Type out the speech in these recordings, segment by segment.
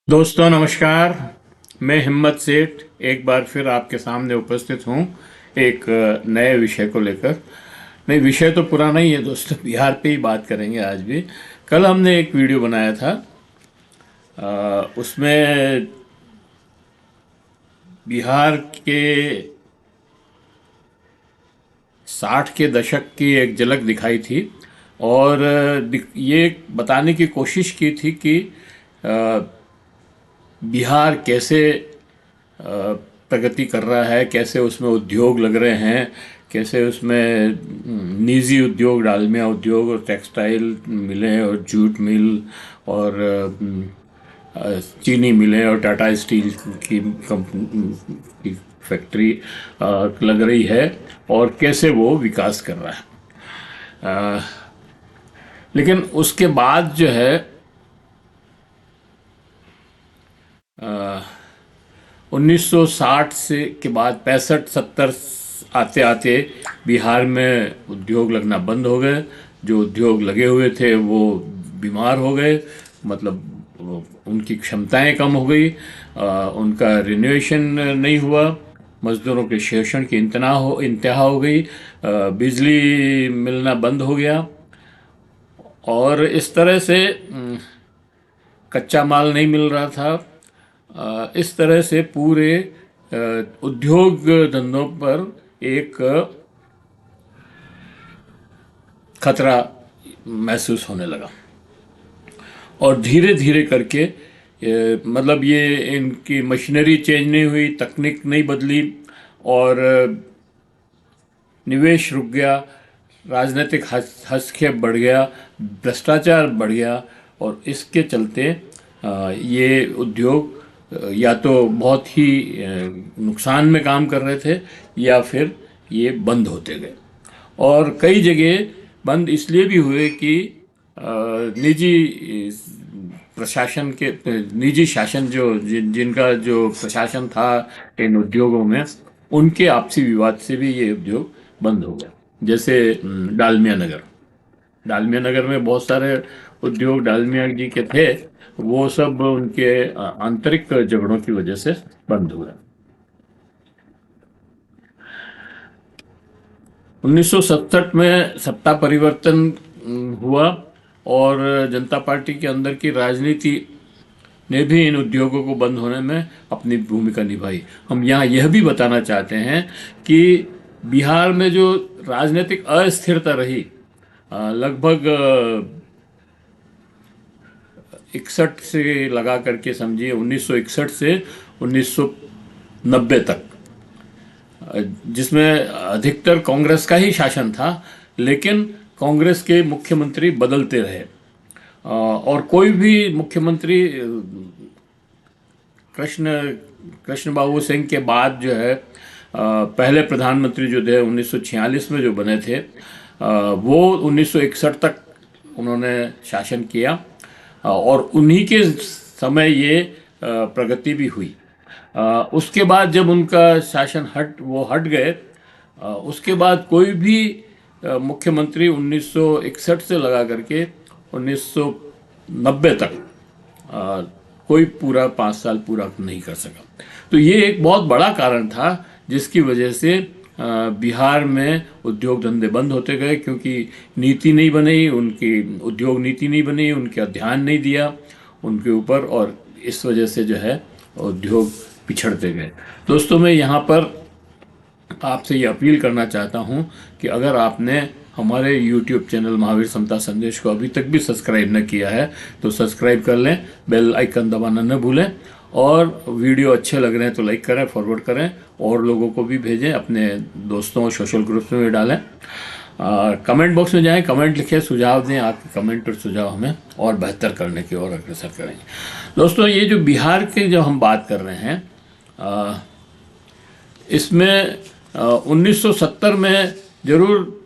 दोस्तों नमस्कार। मैं हिम्मत सेठ एक बार फिर आपके सामने उपस्थित हूँ एक नए विषय को लेकर। नहीं, विषय तो पुराना ही है दोस्तों, बिहार पे ही बात करेंगे आज भी। कल हमने एक वीडियो बनाया था। उसमें बिहार के 60 के दशक की एक झलक दिखाई थी और ये बताने की कोशिश की थी कि बिहार कैसे प्रगति कर रहा है, कैसे उसमें उद्योग लग रहे हैं, कैसे उसमें निजी उद्योग, डालमिया उद्योग और टेक्सटाइल मिलें और जूट मिल और चीनी मिलें और टाटा स्टील की की फैक्ट्री लग रही है और कैसे वो विकास कर रहा है। लेकिन उसके बाद जो है 1960 से के बाद 65-70 आते आते बिहार में उद्योग लगना बंद हो गए। जो उद्योग लगे हुए थे वो बीमार हो गए, मतलब उनकी क्षमताएं कम हो गई, उनका रिनोवेशन नहीं हुआ, मजदूरों के शोषण की इंतहा हो गई, बिजली मिलना बंद हो गया और इस तरह से कच्चा माल नहीं मिल रहा था। इस तरह से पूरे उद्योग धंधों पर एक खतरा महसूस होने लगा और धीरे धीरे करके मतलब ये इनकी मशीनरी चेंज नहीं हुई, तकनीक नहीं बदली और निवेश रुक गया, राजनीतिक हस्तक्षेप बढ़ गया, भ्रष्टाचार बढ़ गया और इसके चलते ये उद्योग या तो बहुत ही नुकसान में काम कर रहे थे या फिर ये बंद होते गए। और कई जगह बंद इसलिए भी हुए कि निजी प्रशासन के निजी शासन जिनका जो प्रशासन था इन उद्योगों में, उनके आपसी विवाद से भी ये उद्योग बंद हो गया। जैसे डालमिया नगर में बहुत सारे उद्योग डालमिया जी के थे, वो सब उनके आंतरिक झगड़ों की वजह से बंद हुए। 1967 में सत्ता परिवर्तन हुआ और जनता पार्टी के अंदर की राजनीति ने भी इन उद्योगों को बंद होने में अपनी भूमिका निभाई। हम यहाँ यह भी बताना चाहते हैं कि बिहार में जो राजनीतिक अस्थिरता रही, लगभग 61 से लगा करके समझिए 1961 से 1990 तक, जिसमें अधिकतर कांग्रेस का ही शासन था, लेकिन कांग्रेस के मुख्यमंत्री बदलते रहे और कोई भी मुख्यमंत्री कृष्ण बाबू सिंह के बाद जो है पहले प्रधानमंत्री जो थे 1946 में जो बने थे, वो 1961 तक उन्होंने शासन किया और उन्हीं के समय ये प्रगति भी हुई। उसके बाद जब उनका शासन हट गए, उसके बाद कोई भी मुख्यमंत्री 1961 से लगा करके 1990 तक कोई पूरा 5 साल पूरा नहीं कर सका। तो ये एक बहुत बड़ा कारण था जिसकी वजह से बिहार में उद्योग धंधे बंद होते गए, क्योंकि नीति नहीं बनी, उनकी उद्योग नीति नहीं बनी, उनका ध्यान नहीं दिया उनके ऊपर, और इस वजह से जो है उद्योग पिछड़ते गए। दोस्तों, मैं यहाँ पर आपसे ये अपील करना चाहता हूँ कि अगर आपने हमारे YouTube चैनल महावीर समता संदेश को अभी तक भी सब्सक्राइब न किया है तो सब्सक्राइब कर लें, बेल आइकन दबाना न भूलें, और वीडियो अच्छे लग रहे हैं तो लाइक करें, फॉरवर्ड करें और लोगों को भी भेजें, अपने दोस्तों और सोशल ग्रुप्स में भी डालें। कमेंट बॉक्स में जाएं, कमेंट लिखें, सुझाव दें। आपके कमेंट और सुझाव हमें और बेहतर करने की ओर अग्रसर करेंगे। दोस्तों, ये जो बिहार के जो हम बात कर रहे हैं, इसमें 1970 में जरूर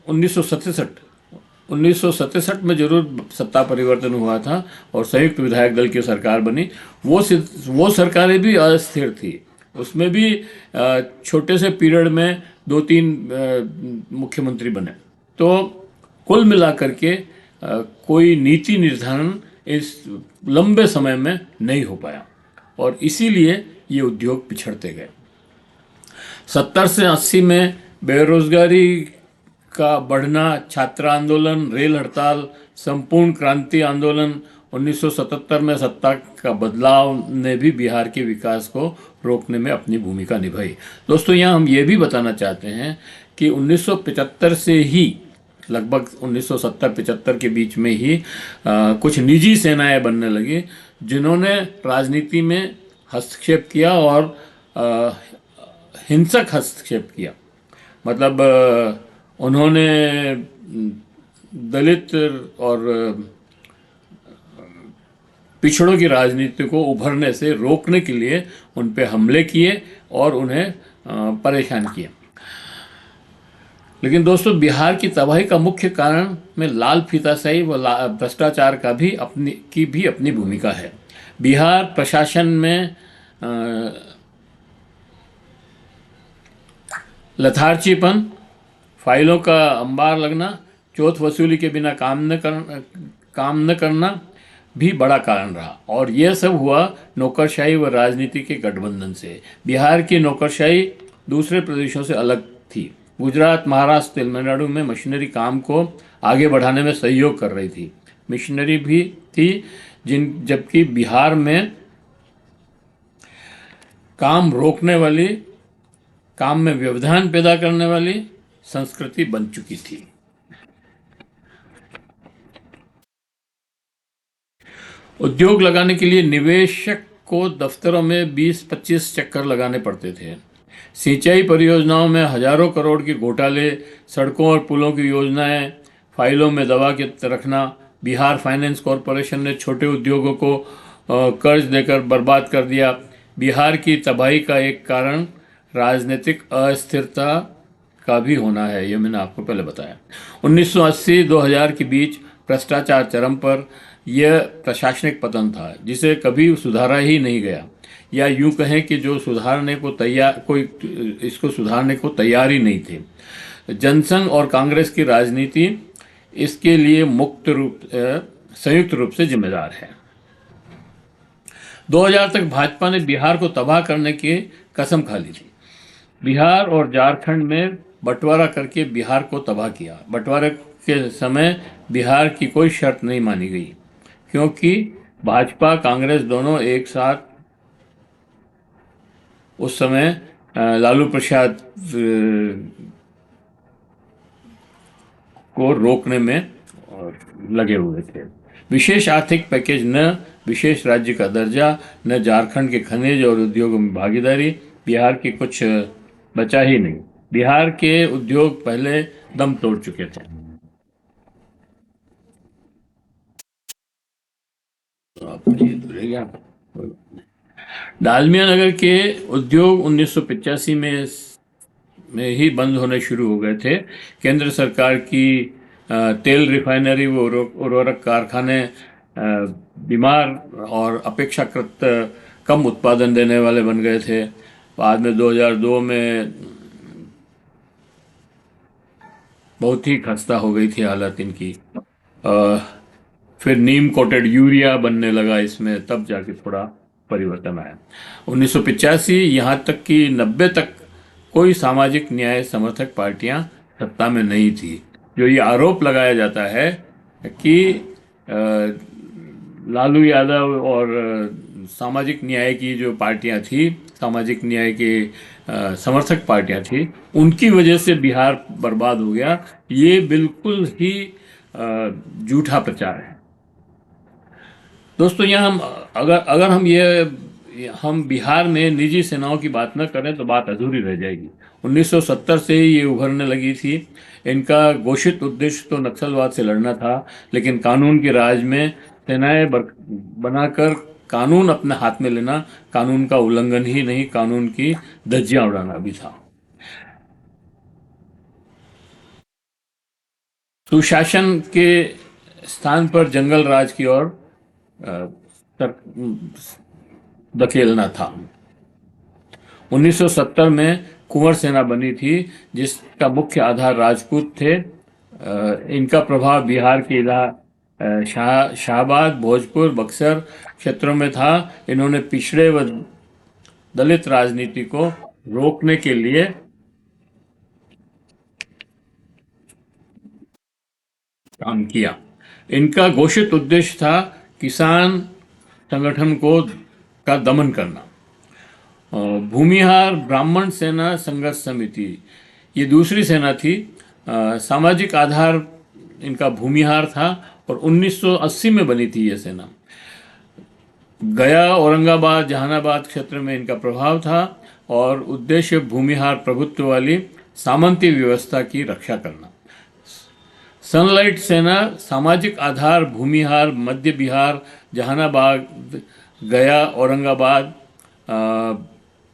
1967 में जरूर सत्ता परिवर्तन हुआ था और संयुक्त विधायक दल की सरकार बनी। वो सरकारें भी अस्थिर थी, उसमें भी छोटे से पीरियड में 2-3 मुख्यमंत्री बने। तो कुल मिलाकर के कोई नीति निर्धारण इस लंबे समय में नहीं हो पाया और इसीलिए ये उद्योग पिछड़ते गए। 70 से 80 में बेरोजगारी का बढ़ना, छात्र आंदोलन, रेल हड़ताल, संपूर्ण क्रांति आंदोलन, 1977 में सत्ता का बदलाव ने भी बिहार के विकास को रोकने में अपनी भूमिका निभाई। दोस्तों, यहाँ हम ये भी बताना चाहते हैं कि 1975 से ही, लगभग 1970-75 के बीच में ही कुछ निजी सेनाएं बनने लगी जिन्होंने राजनीति में हस्तक्षेप किया और हिंसक हस्तक्षेप किया। मतलब उन्होंने दलित और पिछड़ों की राजनीति को उभरने से रोकने के लिए उन पे हमले किए और उन्हें परेशान किया। लेकिन दोस्तों, बिहार की तबाही का मुख्य कारण में लाल फीताशाही व भ्रष्टाचार का भी अपनी भूमिका है। बिहार प्रशासन में लथार्चीपन, फाइलों का अंबार लगना, चौथ वसूली के बिना काम न करना भी बड़ा कारण रहा और यह सब हुआ नौकरशाही व राजनीति के गठबंधन से। बिहार की नौकरशाही दूसरे प्रदेशों से अलग थी। गुजरात, महाराष्ट्र, तमिलनाडु में मशीनरी काम को आगे बढ़ाने में सहयोग कर रही थी, मिशनरी भी थी, जबकि बिहार में काम रोकने वाली, काम में व्यवधान पैदा करने वाली संस्कृति बन चुकी थी। उद्योग लगाने के लिए निवेशक को दफ्तरों में 20-25 चक्कर लगाने पड़ते थे। सिंचाई परियोजनाओं में हजारों करोड़ के घोटाले, सड़कों और पुलों की योजनाएं फाइलों में दबा के रखना, बिहार फाइनेंस कॉरपोरेशन ने छोटे उद्योगों को कर्ज देकर बर्बाद कर दिया। बिहार की तबाही का एक कारण राजनीतिक अस्थिरता का भी होना है, ये मैंने आपको पहले बताया। 1980-2000 के बीच भ्रष्टाचार चरम पर, यह प्रशासनिक पतन था जिसे कभी सुधारा ही नहीं गया, या यूं कहें कि जो इसको सुधारने को तैयार ही नहीं थे। जनसंघ और कांग्रेस की राजनीति इसके लिए संयुक्त रूप से जिम्मेदार है। 2000 तक भाजपा ने बिहार को तबाह करने की कसम खा ली थी। बिहार और झारखंड में बंटवारा करके बिहार को तबाह किया। बंटवारे के समय बिहार की कोई शर्त नहीं मानी गई क्योंकि भाजपा कांग्रेस दोनों एक साथ उस समय लालू प्रसाद को रोकने में लगे हुए थे। विशेष आर्थिक पैकेज न, विशेष राज्य का दर्जा न, झारखंड के खनिज और उद्योगों में भागीदारी, बिहार की कुछ बचा ही नहीं। बिहार के उद्योग पहले दम तोड़ चुके थे। डालमिया नगर के उद्योग 1985 में ही बंद होने शुरू हो गए थे। केंद्र सरकार की तेल रिफाइनरी व उर्वरक कारखाने बीमार और अपेक्षाकृत कम उत्पादन देने वाले बन गए थे। बाद में 2002 में बहुत ही खस्ता हो गई थी हालत इनकी। फिर नीम कोटेड यूरिया बनने लगा इसमें, तब जाके थोड़ा परिवर्तन आया। 1985 यहाँ तक कि 90 तक कोई सामाजिक न्याय समर्थक पार्टियां सत्ता में नहीं थी। जो ये आरोप लगाया जाता है कि लालू यादव और सामाजिक न्याय की जो पार्टियां थी, सामाजिक न्याय के समर्थक पार्टियां थी, उनकी वजह से बिहार बर्बाद हो गया, ये बिल्कुल ही झूठा प्रचार है। दोस्तों, यहाँ अगर हम बिहार में निजी सेनाओं की बात न करें तो बात अधूरी रह जाएगी। 1970 से ही ये उभरने लगी थी। इनका घोषित उद्देश्य तो नक्सलवाद से लड़ना था, लेकिन कानून के राज में सेनाएं बनाकर कानून अपने हाथ में लेना कानून का उल्लंघन ही नहीं, कानून की धज्जियां उड़ाना भी था। सुशासन के स्थान पर जंगल राज की ओर धकेलना था। 1970 में कुंवर सेना बनी थी जिसका मुख्य आधार राजपूत थे। इनका प्रभाव बिहार के शाहबाद, भोजपुर, बक्सर क्षेत्रों में था। इन्होंने पिछड़े व दलित राजनीति को रोकने के लिए काम किया। इनका घोषित उद्देश्य था किसान संगठन को का दमन करना। भूमिहार ब्राह्मण सेना संघर्ष समिति, ये दूसरी सेना थी। सामाजिक आधार इनका भूमिहार था और 1980 में बनी थी ये सेना। गया, औरंगाबाद, जहानाबाद क्षेत्र में इनका प्रभाव था और उद्देश्य भूमिहार प्रभुत्व वाली सामंती व्यवस्था की रक्षा करना। सनलाइट सेना सामाजिक आधार भूमिहार, मध्य बिहार, जहानाबाद, गया, औरंगाबाद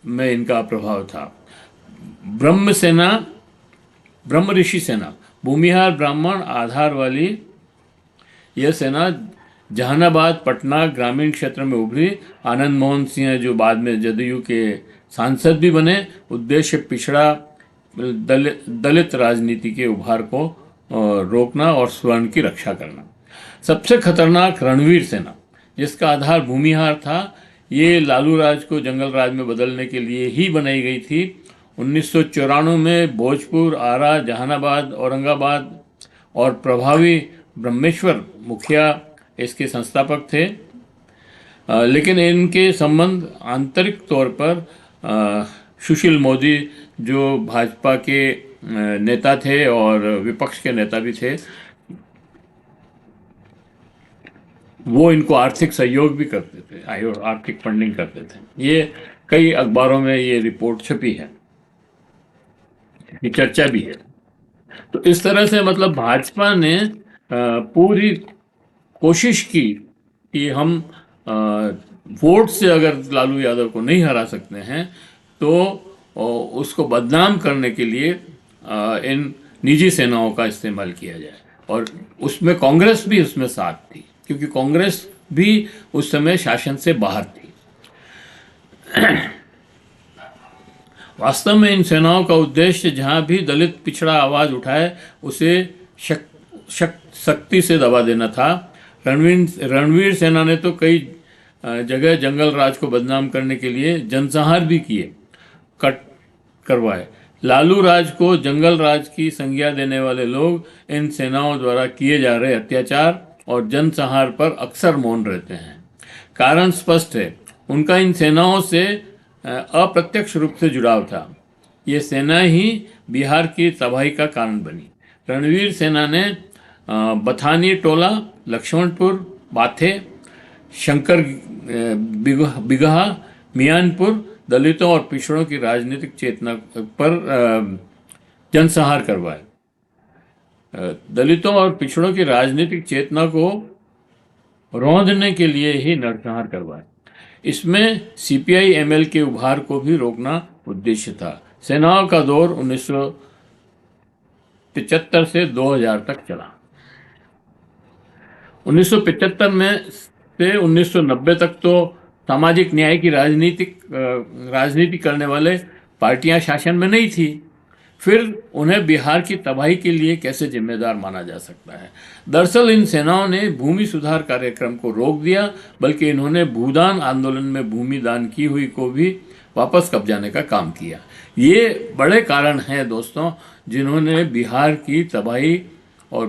में इनका प्रभाव था। ब्रह्म सेना, ब्रह्म ऋषि सेना, भूमिहार ब्राह्मण आधार वाली यह सेना जहानाबाद, पटना ग्रामीण क्षेत्र में उभरी। आनंद मोहन सिंह जो बाद में जदयू के सांसद भी बने। उद्देश्य पिछड़ा दलित राजनीति के उभार को रोकना और स्वर्ण की रक्षा करना। सबसे खतरनाक रणवीर सेना, जिसका आधार भूमिहार था, ये लालू राज को जंगल राज में बदलने के लिए ही बनाई गई थी। 1994 में भोजपुर, आरा, जहानाबाद, औरंगाबाद और प्रभावी ब्रह्मेश्वर मुखिया इसके संस्थापक थे। लेकिन इनके संबंध आंतरिक तौर पर सुशील मोदी जो भाजपा के नेता थे और विपक्ष के नेता भी थे, वो इनको आर्थिक सहयोग भी करते थे, आर्थिक फंडिंग करते थे। ये कई अखबारों में ये रिपोर्ट छपी है, ये चर्चा भी है। तो इस तरह से मतलब भाजपा ने पूरी कोशिश की कि हम वोट से अगर लालू यादव को नहीं हरा सकते हैं तो उसको बदनाम करने के लिए इन निजी सेनाओं का इस्तेमाल किया जाए। और उसमें कांग्रेस भी उसमें साथ थी, क्योंकि कांग्रेस भी उस समय शासन से बाहर थी। वास्तव में इन सेनाओं का उद्देश्य जहां भी दलित पिछड़ा आवाज उठाए उसे सख्ती से दबा देना था। रणवीर सेना ने तो कई जगह जंगल राज को बदनाम करने के लिए जनसंहार भी किए, कट करवाए। लालू राज को जंगल राज की संज्ञा देने वाले लोग इन सेनाओं द्वारा किए जा रहे अत्याचार और जनसंहार पर अक्सर मौन रहते हैं। कारण स्पष्ट है, उनका इन सेनाओं से अप्रत्यक्ष रूप से जुड़ाव था। ये सेना ही बिहार की तबाही का कारण बनी। रणवीर सेना ने बथानी टोला, लक्ष्मणपुर, बाथे, शंकर बिगहा, मियानपुर दलितों और पिछड़ों की राजनीतिक चेतना पर जनसंहार करवाए। दलितों और पिछड़ों की राजनीतिक चेतना को रौंदने के लिए ही नरसंहार करवाए। इसमें सीपीआई एमएल के उभार को भी रोकना उद्देश्य था। सेनाओं का दौर 1975 से 2000 तक चला। 1975 में से 1990 तक तो सामाजिक न्याय की राजनीति करने वाले पार्टियां शासन में नहीं थी। फिर उन्हें बिहार की तबाही के लिए कैसे जिम्मेदार माना जा सकता है? दरअसल इन सेनाओं ने भूमि सुधार कार्यक्रम को रोक दिया, बल्कि इन्होंने भूदान आंदोलन में भूमि दान की हुई को भी वापस कब्जाने का काम किया। ये बड़े कारण हैं दोस्तों, जिन्होंने बिहार की तबाही और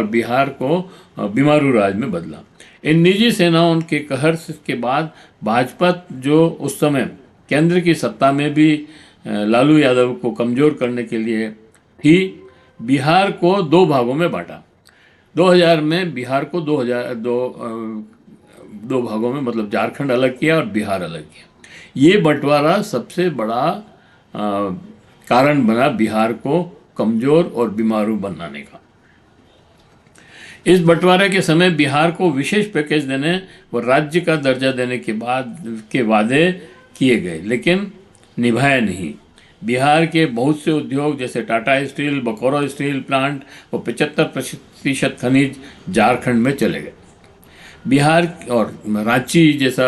बिहार को बीमारू राज में बदला। इन निजी सेनाओं के कहर के बाद भाजपा जो उस समय केंद्र की सत्ता में भी लालू यादव को कमजोर करने के लिए थी, बिहार को दो भागों में बांटा। 2000 में बिहार को दो भागों में, मतलब झारखंड अलग किया और बिहार अलग किया। ये बंटवारा सबसे बड़ा कारण बना बिहार को कमजोर और बीमारू बनाने का। इस बंटवारे के समय बिहार को विशेष पैकेज देने व राज्य का दर्जा देने के वादे किए गए, लेकिन निभाया नहीं। बिहार के बहुत से उद्योग जैसे Tata steel, Bokaro steel plant व 75% खनिज झारखंड में चले गए। बिहार और रांची जैसा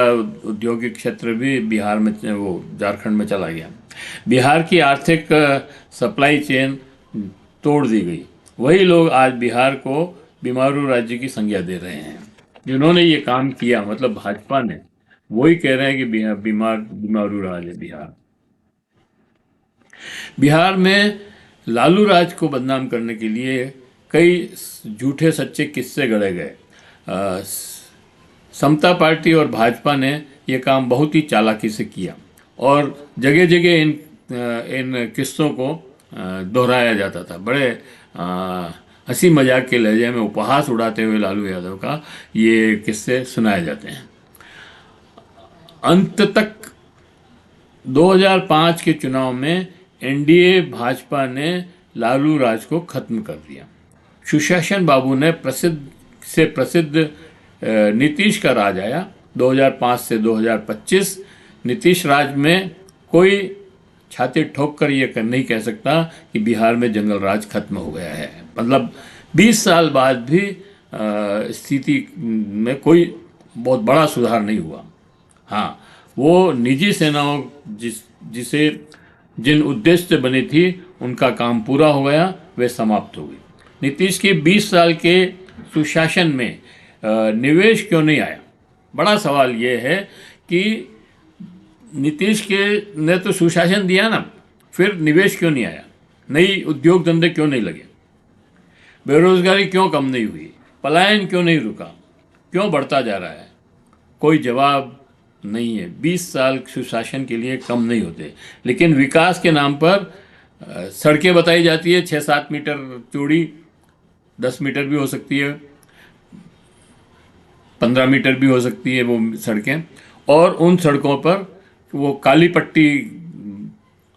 औद्योगिक क्षेत्र भी बिहार में, वो झारखंड में चला गया। बिहार की आर्थिक सप्लाई चेन तोड़ दी गई। वही लोग आज बिहार को बीमारू राज्य की संज्ञा दे रहे हैं। जिन्होंने ये काम किया मतलब भाजपा ने, वही कह रहे हैं कि बीमारू राज्य है बिहार। बिहार में लालू राज को बदनाम करने के लिए कई झूठे सच्चे किस्से गढ़े गए। समता पार्टी और भाजपा ने ये काम बहुत ही चालाकी से किया और जगह जगह इन किस्सों को दोहराया जाता था। बड़े हंसी मजाक के लहजे में उपहास उड़ाते हुए लालू यादव का ये किस्से सुनाए जाते हैं। अंत तक 2005 के चुनाव में एनडीए भाजपा ने लालू राज को खत्म कर दिया। सुशासन बाबू ने प्रसिद्ध नीतीश का राज आया। 2005 से 2025 नीतीश राज में कोई छाती ठोक कर ये नहीं कह सकता कि बिहार में जंगल राज खत्म हो गया है। मतलब 20 साल बाद भी स्थिति में कोई बहुत बड़ा सुधार नहीं हुआ। हाँ, वो निजी सेनाओं जिन उद्देश्य से बनी थी उनका काम पूरा हो गया, वे समाप्त हो गई। नीतीश के 20 साल के सुशासन में निवेश क्यों नहीं आया? बड़ा सवाल ये है कि नीतीश ने तो सुशासन दिया ना, फिर निवेश क्यों नहीं आया? नई उद्योग धंधे क्यों नहीं लगे? बेरोजगारी क्यों कम नहीं हुई? पलायन क्यों नहीं रुका? क्यों बढ़ता जा रहा है? कोई जवाब नहीं है। 20 साल सुशासन के लिए कम नहीं होते, लेकिन विकास के नाम पर सड़कें बताई जाती है 6-7 मीटर चौड़ी, 10 मीटर भी हो सकती है, 15 मीटर भी हो सकती है वो सड़कें, और उन सड़कों पर वो काली पट्टी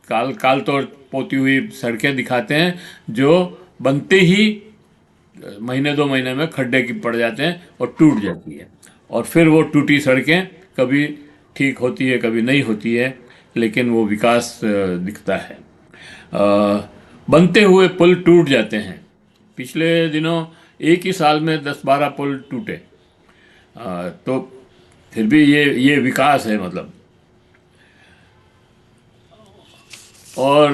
काल तौर पोती हुई सड़कें दिखाते हैं जो बनते ही महीने 2 महीने में खड्डे की पड़ जाते हैं और टूट जाती है। और फिर वो टूटी सड़कें कभी ठीक होती है, कभी नहीं होती है, लेकिन वो विकास दिखता है। बनते हुए पुल टूट जाते हैं। पिछले दिनों एक ही साल में 10-12 पुल टूटे, तो फिर भी ये विकास है मतलब। और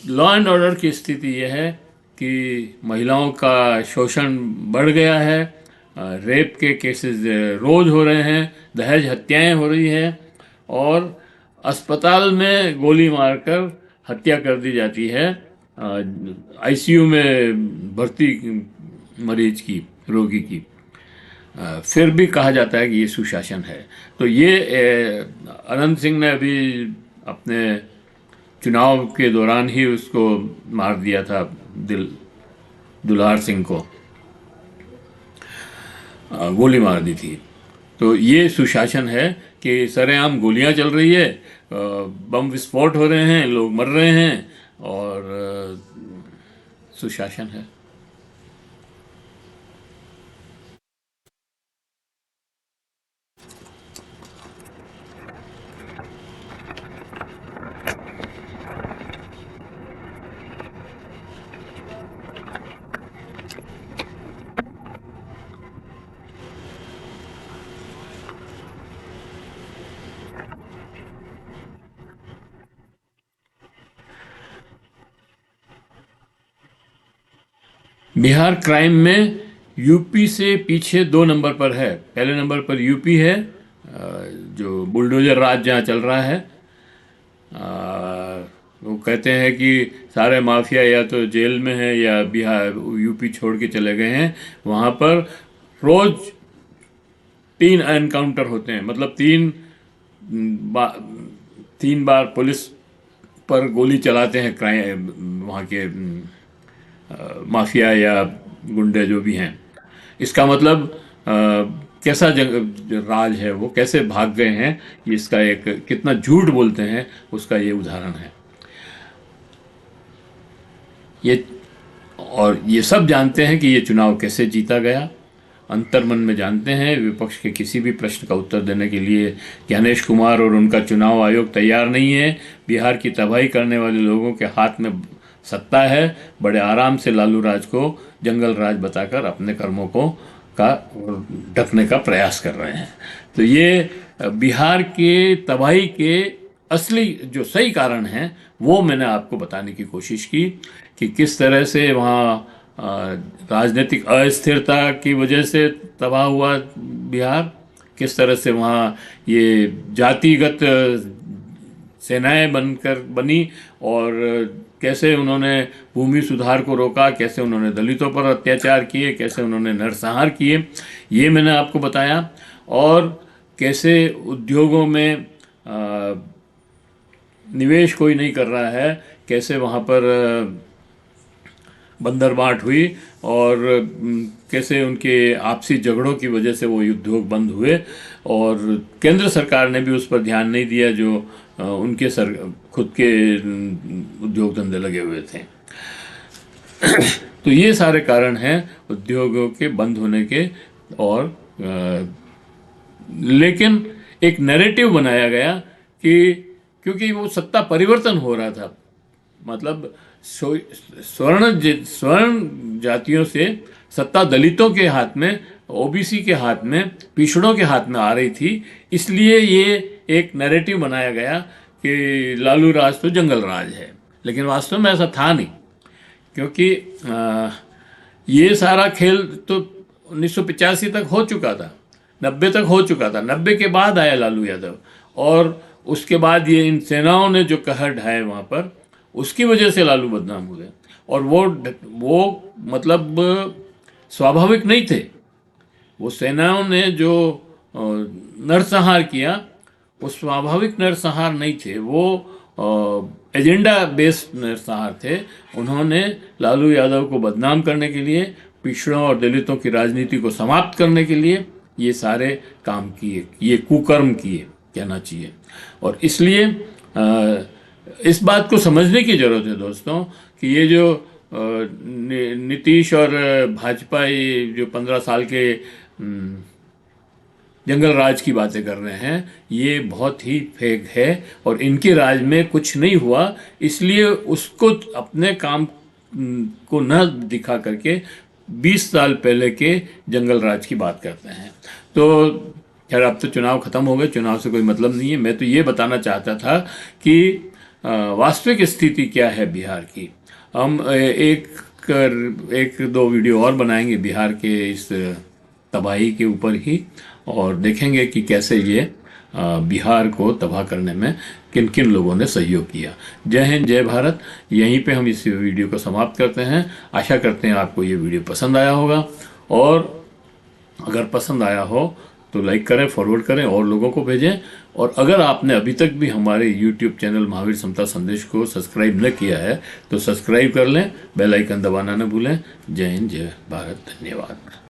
लॉ एंड ऑर्डर की स्थिति यह है कि महिलाओं का शोषण बढ़ गया है, रेप के केसेस रोज हो रहे हैं, दहेज हत्याएं हो रही हैं, और अस्पताल में गोली मारकर हत्या कर दी जाती है आईसीयू में भर्ती मरीज की, रोगी की। फिर भी कहा जाता है कि ये सुशासन है। तो ये अनंत सिंह ने अभी अपने चुनाव के दौरान ही उसको मार दिया था, दुल्हार सिंह को गोली मार दी थी। तो ये सुशासन है कि सरेआम गोलियां चल रही है, बम विस्फोट हो रहे हैं, लोग मर रहे हैं, और सुशासन है। बिहार क्राइम में यूपी से पीछे 2 नंबर पर है। पहले नंबर पर यूपी है, जो बुलडोजर राज जहाँ चल रहा है। वो कहते हैं कि सारे माफिया या तो जेल में है या बिहार यूपी छोड़ के चले गए हैं। वहाँ पर रोज 3 एनकाउंटर होते हैं, मतलब 3 बार पुलिस पर गोली चलाते हैं क्राइम, वहाँ के माफिया या गुंडे जो भी हैं। इसका मतलब कैसा राज है, वो कैसे भाग गए हैं, इसका एक कितना झूठ बोलते हैं उसका ये उदाहरण है। और ये सब जानते हैं कि ये चुनाव कैसे जीता गया, अंतर्मन में जानते हैं। विपक्ष के किसी भी प्रश्न का उत्तर देने के लिए ज्ञानेश कुमार और उनका चुनाव आयोग तैयार नहीं है। बिहार की तबाही करने वाले लोगों के हाथ में सत्ता है। बड़े आराम से लालू राज को जंगल राज बताकर अपने कर्मों को ढकने का प्रयास कर रहे हैं। तो ये बिहार के तबाही के असली जो सही कारण हैं वो मैंने आपको बताने की कोशिश की कि किस तरह से वहाँ राजनीतिक अस्थिरता की वजह से तबाह हुआ बिहार, किस तरह से वहाँ ये जातिगत सेनाएं बनी और कैसे उन्होंने भूमि सुधार को रोका, कैसे उन्होंने दलितों पर अत्याचार किए, कैसे उन्होंने नरसंहार किए, ये मैंने आपको बताया। और कैसे उद्योगों में निवेश कोई नहीं कर रहा है, कैसे वहाँ पर बंदरबाट हुई और कैसे उनके आपसी झगड़ों की वजह से वो उद्योग बंद हुए और केंद्र सरकार ने भी उस पर ध्यान नहीं दिया जो उनके खुद के उद्योग धंधे लगे हुए थे। तो ये सारे कारण हैं उद्योगों के बंद होने के। और लेकिन एक नैरेटिव बनाया गया कि क्योंकि वो सत्ता परिवर्तन हो रहा था, मतलब स्वर्ण जातियों से सत्ता दलितों के हाथ में, ओबीसी के हाथ में, पिछड़ों के हाथ में आ रही थी, इसलिए ये एक नैरेटिव बनाया गया कि लालू राज तो जंगल राज है। लेकिन वास्तव में ऐसा था नहीं, क्योंकि ये सारा खेल तो 1985 तक हो चुका था, 90 तक हो चुका था। 90 के बाद आया लालू यादव और उसके बाद ये इन सेनाओं ने जो कहर ढाए वहाँ पर, उसकी वजह से लालू बदनाम हुए। और वो मतलब स्वाभाविक नहीं थे। वो सेनाओं ने जो नरसंहार किया वो स्वाभाविक नरसंहार नहीं थे, वो एजेंडा बेस्ड नरसंहार थे। उन्होंने लालू यादव को बदनाम करने के लिए, पिछड़ों और दलितों की राजनीति को समाप्त करने के लिए ये सारे काम किए, ये कुकर्म किए कहना चाहिए। और इसलिए इस बात को समझने की ज़रूरत है दोस्तों कि ये जो नीतीश और भाजपा ये जो 15 साल के जंगल राज की बातें कर रहे हैं, ये बहुत ही फेक है और इनके राज में कुछ नहीं हुआ, इसलिए उसको अपने काम को न दिखा करके 20 साल पहले के जंगल राज की बात करते हैं। तो खैर अब तो चुनाव ख़त्म हो गए, चुनाव से कोई मतलब नहीं है। मैं तो ये बताना चाहता था कि वास्तविक स्थिति क्या है बिहार की। हम एक दो वीडियो और बनाएंगे बिहार के इस तबाही के ऊपर ही, और देखेंगे कि कैसे ये बिहार को तबाह करने में किन किन लोगों ने सहयोग किया। जय हिंद, जय भारत। यहीं पे हम इस वीडियो को समाप्त करते हैं। आशा करते हैं आपको ये वीडियो पसंद आया होगा, और अगर पसंद आया हो तो लाइक करें, फॉरवर्ड करें और लोगों को भेजें। और अगर आपने अभी तक भी हमारे YouTube चैनल महावीर समता संदेश को सब्सक्राइब न किया है तो सब्सक्राइब कर लें, बेल आइकन दबाना न भूलें। जय हिंद, जय भारत, धन्यवाद।